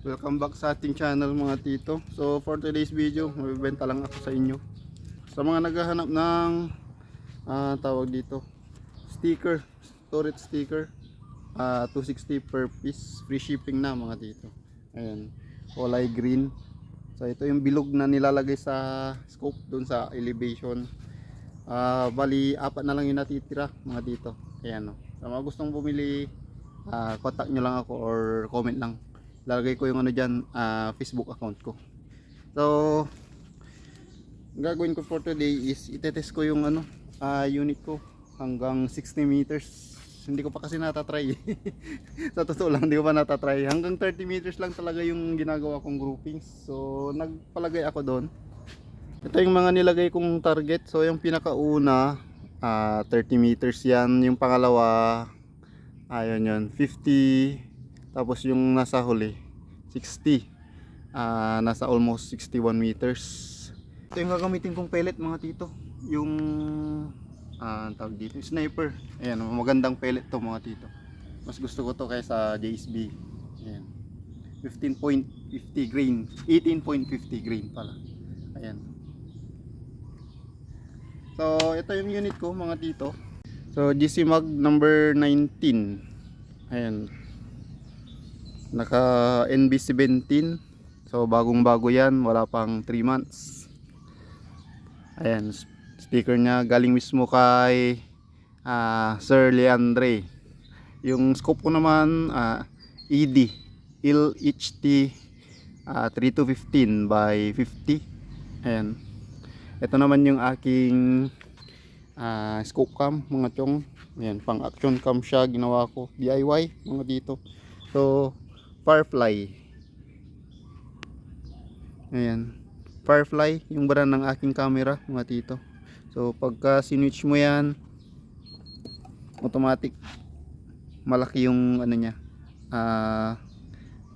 Welcome back sa ating channel mga tito. So for today's video, magbibenta lang ako sa inyo. Sa mga naghahanap ng tawag dito, sticker, storage sticker, 260 per piece, free shipping na mga tito. Ayan, kulay green. So ito yung bilog na nilalagay sa scope doon sa elevation. Bali apat na lang yung natitira mga tito. Ayan, no. Sa mga gustong bumili, contact nyo lang ako or comment lang. Lalagay ko yung ano dyan, Facebook account ko. So gagawin ko for today is itetest ko yung ano, unit ko hanggang 60 meters. Hindi ko pa kasi natatry. Sa totoo lang, hindi ko pa natatry. Hanggang 30 meters lang talaga yung ginagawa kong groupings. So nagpalagay ako doon. Ito yung mga nilagay kong target. So yung pinakauna, 30 meters yan. Yung pangalawa, ayun yun, 50. Tapos yung nasa huli 60, nasa almost 61 meters. Ito yung gagamitin kong pellet mga tito, yung tawag dito, sniper. Ayan, magandang pellet to mga tito. Mas gusto ko to kaysa JSB. Ayan, 15.50 grain, 18.50 grain pala. Ayan. So ito yung unit ko mga tito. So GC Mag number 19. Ayan, naka NB17. So bagong bago yan, wala pang 3 months. Ayan, sticker nya galing mismo kay Sir Leandre. Yung scope ko naman, ED LHT 3215 by 50. Ayan, ito naman yung aking scope cam mga chong. Ayan, pang action cam siya, ginawa ko DIY mga dito. So Firefly. Ayan, Firefly yung brand ng aking camera mga tito. So pagka sinwitch mo yan, automatic malaki yung ano nya,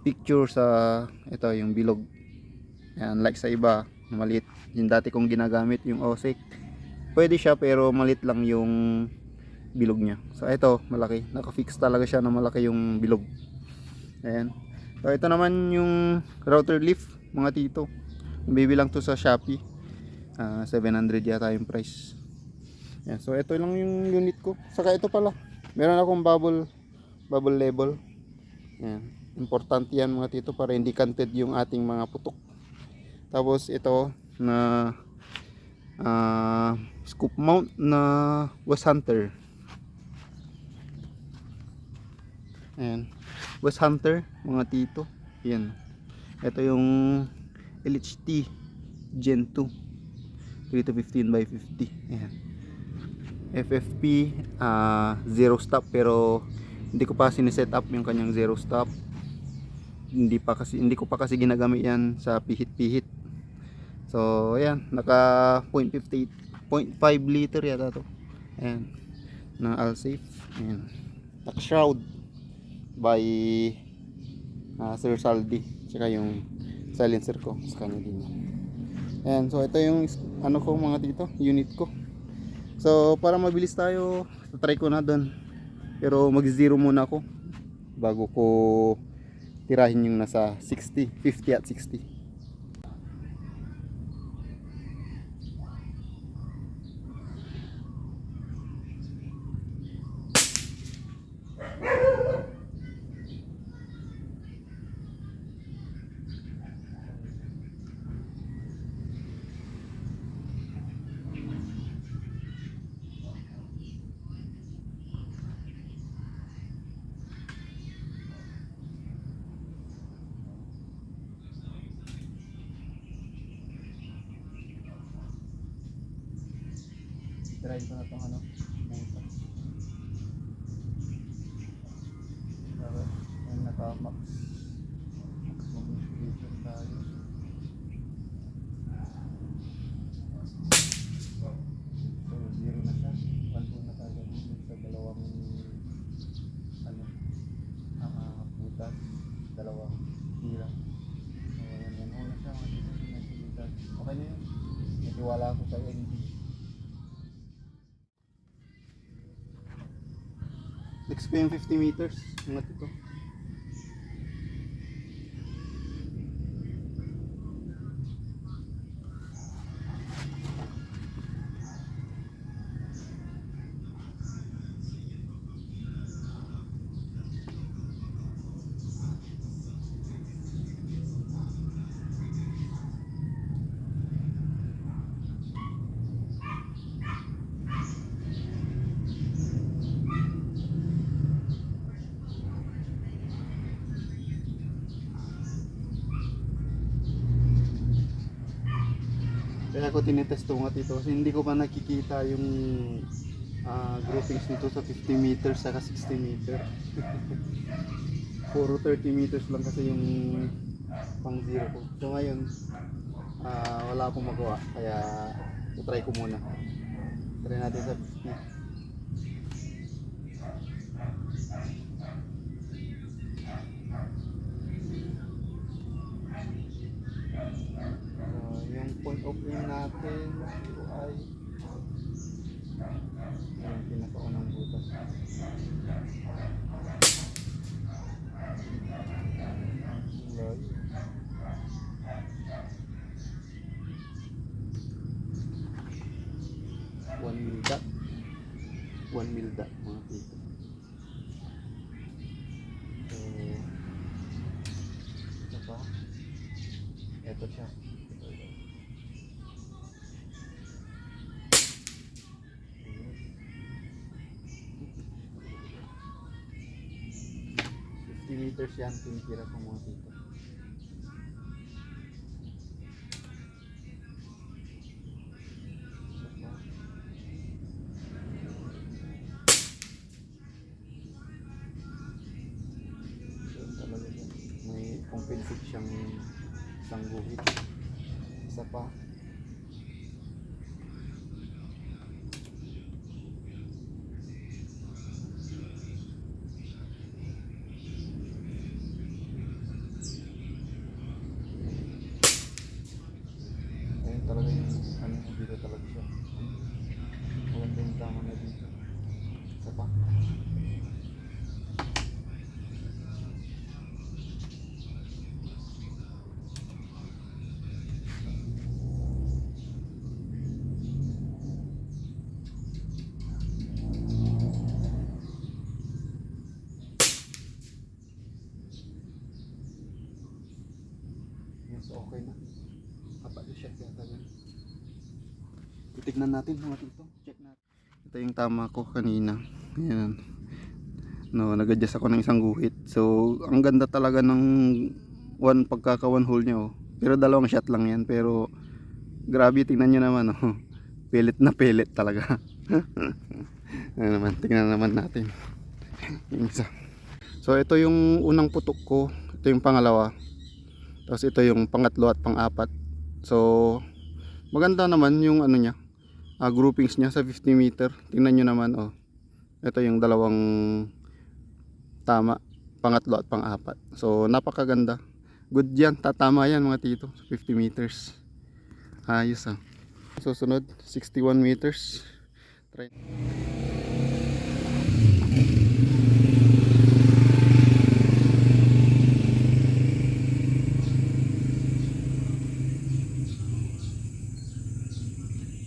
picture sa ito yung bilog. Ayan, like sa iba maliit. Yung dati kong ginagamit yung OSEC, pwede siya pero maliit lang yung bilog nya. So ito malaki, nakafix talaga siya na malaki yung bilog. Ayan. So ito naman yung router leaf mga tito. Bibilang to sa Shopee. 700 yata yung price. Ayan. So ito lang yung unit ko. Saka ito pala, meron akong bubble level. Ayan. Importante yan mga tito para hindi canted yung ating mga putok. Tapos ito na scoop mount na West Hunter. Ayan, West Hunter mga tito. Yan, ito yung LHT Gen 2 3215 by 50. Ayan, FFP, zero stop, pero hindi ko pa sineset up yung kanyang zero stop. Hindi ko pa kasi ginagamit yan sa pihit-pihit. So ayan, naka 0.5 liter yata to. Ayan, na Alsafe. Ayan, naka shroud by Sir Saldi, tsaka yung silencer ko sa kanya din. Ayan, so ito yung ano ko mga tito, unit ko. So para mabilis tayo, try ko na doon, pero mag zero muna ako bago ko tirahin yung nasa 60, 50 at 60. Try ko na itong ano, yung naka-max maximum integration tayo. So zero na siya, 1 na tayo sa dalawang ano, butas, dalawang tira. So yan muna siya mga butas. Okay na yun, natiwala ako sa ND. Next ko yung 50 meters mga tito. Kaya ako tinetest to mga tito kasi hindi ko pa nakikita yung groupings nito sa 50 meters saka 60 meter. Puro 30 meters lang kasi yung pang zero ko. So ngayon, wala akong magawa kaya try ko muna. Try natin sa 50. Yung point of aim natin ito ay yung pinakaunang butas. One mil dot. 1 mil dot mga tito. So, ito pa. Ito siya. 50 meters yan, tinitira ko mga tito. So, talaga yan. May compensate siyang isang guhit. Isa pa. Talaga yung ano dito talaga siya. Maganda yung tama na dito. Isa pa. Yes, okay na. Kapat na siya kaya talaga. Titignan natin mga tito. Check natin. Ito yung tama ko kanina. Ayan. No, nag-adjust ako ng isang guhit. So, ang ganda talaga ng pagkaka one hole niya oh. Pero dalawang shot lang yan. Pero grabe, tingnan nyo naman oh. Pellet na pellet talaga. Ano naman, tingnan naman natin. Yung isa. So, ito yung unang putok ko. Ito yung pangalawa. Tapos ito yung pangatlo at pang-apat. So, maganda naman yung ano niya. Groupings niya sa 50 meter. Tingnan nyo naman oh. Ito yung dalawang tama, pangatlo at pang-apat. So napakaganda. Good yan, tatama yan mga tito sa 50 meters. Ayos ah. Susunod 61 meters. Try.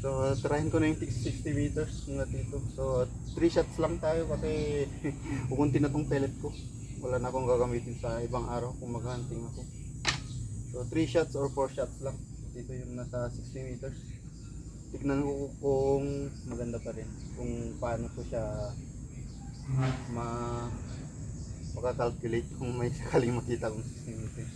So, tryhin ko na yung 60 meters mga tito. So, 3 shots lang tayo kasi pukunti na tong pellet ko. Wala na akong gagamitin sa ibang araw kung maghunting ako. So, 3 shots or 4 shots lang. Dito yung nasa 60 meters. Tignan ko kung maganda pa rin. Kung paano ko siya makakalculate kung may sakaling makita kong 60 meters.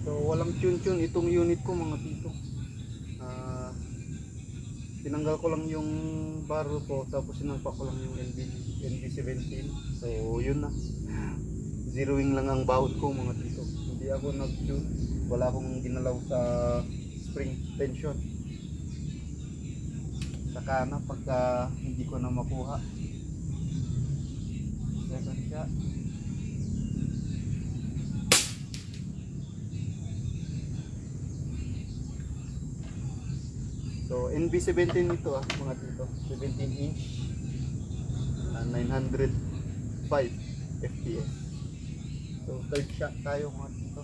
So walang tune-tune itong unit ko mga tito. Tinanggal ko lang yung barrel ko tapos sinampak ko lang yung NB17. So yun na. Zeroing lang ang bawod ko mga tito. Hindi ako nag-tune. Wala akong ginalaw sa spring tension. Saka na pagka hindi ko na makuha. Second shot. So NB17 ito mga tito, 17 inch, 905 fps. So third shot tayo mga tito.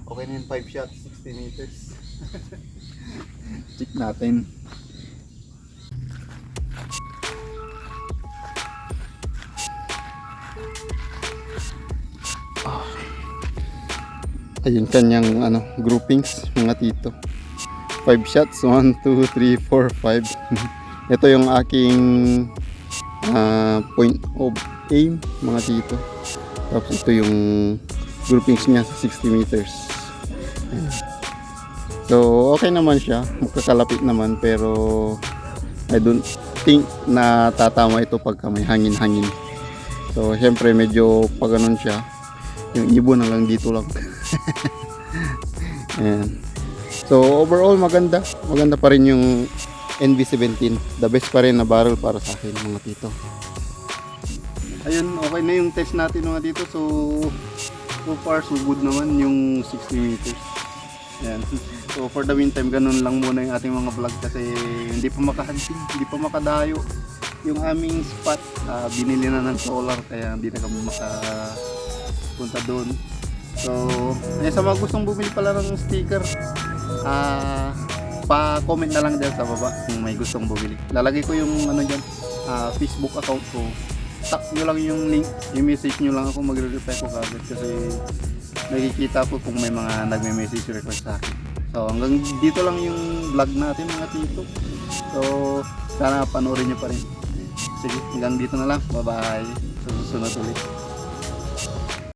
Okay na yung 5 shots, 60 meters. Check natin. Ayun kanyang groupings mga tito. 5 shots, 1, 2, 3, 4, 5. Ito yung aking point of aim mga tito. Tapos ito yung groupings niya sa 60 meters. So okay naman siya, magkakalapit naman, pero I don't think na tatama ito pagka may hangin-hangin. So syempre medyo pag ganun siya, yung ibon hanggang dito lang. Ayan. So overall maganda pa rin yung NB17, the best pa rin na barrel para sa akin mga tito. Ayun, okay na yung test natin mga tito. So far so good naman yung 60 meters. Ayan. So for the meantime, ganun lang muna yung ating mga vlog kasi hindi pa makahunting, hindi pa makadayo yung aming spot. Binili na ng solar kaya hindi na kami makapunta doon. So sa mga gustong bumili pala ng sticker, pa-comment na lang dyan sa baba kung may gustong bumili. Lalagay ko yung dyan, Facebook account ko. Tap nyo lang yung link, i-message nyo lang ako, magre-reply ko kagad kasi nakikita ko kung may mga nagme-message request sa akin. So hanggang dito lang yung vlog natin mga tito. So sana panoorin nyo pa rin. Sige, hanggang dito na lang. Bye bye. Sa susunod ulit.